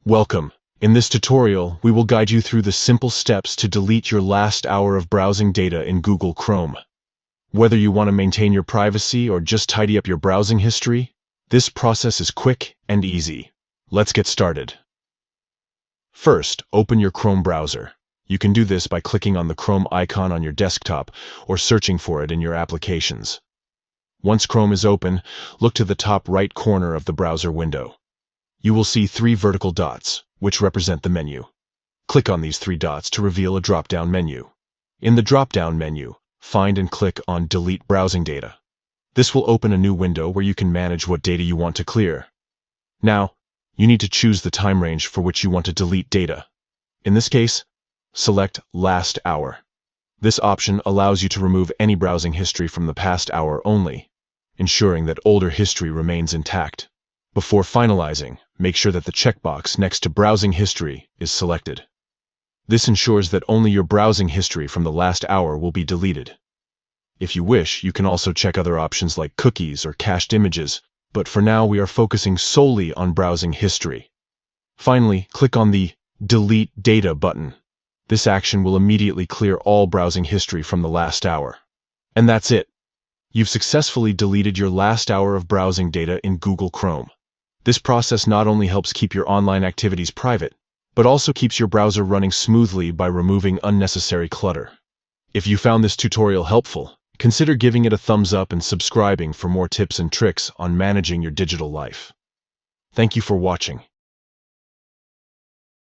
Welcome. In this tutorial, we will guide you through the simple steps to delete your last hour of browsing data in Google Chrome. Whether you want to maintain your privacy or just tidy up your browsing history, this process is quick and easy. Let's get started. First, open your Chrome browser. You can do this by clicking on the Chrome icon on your desktop or searching for it in your applications. Once Chrome is open, look to the top right corner of the browser window. You will see 3 vertical dots, which represent the menu. Click on these 3 dots to reveal a drop-down menu. In the drop-down menu, find and click on Delete Browsing Data. This will open a new window where you can manage what data you want to clear. Now, you need to choose the time range for which you want to delete data. In this case, select Last Hour. This option allows you to remove any browsing history from the past hour only, ensuring that older history remains intact. Before finalizing, make sure that the checkbox next to Browsing History is selected. This ensures that only your browsing history from the last hour will be deleted. If you wish, you can also check other options like cookies or cached images, but for now we are focusing solely on browsing history. Finally, click on the Delete Data button. This action will immediately clear all browsing history from the last hour. And that's it. You've successfully deleted your last hour of browsing data in Google Chrome. This process not only helps keep your online activities private, but also keeps your browser running smoothly by removing unnecessary clutter. If you found this tutorial helpful, consider giving it a thumbs up and subscribing for more tips and tricks on managing your digital life. Thank you for watching.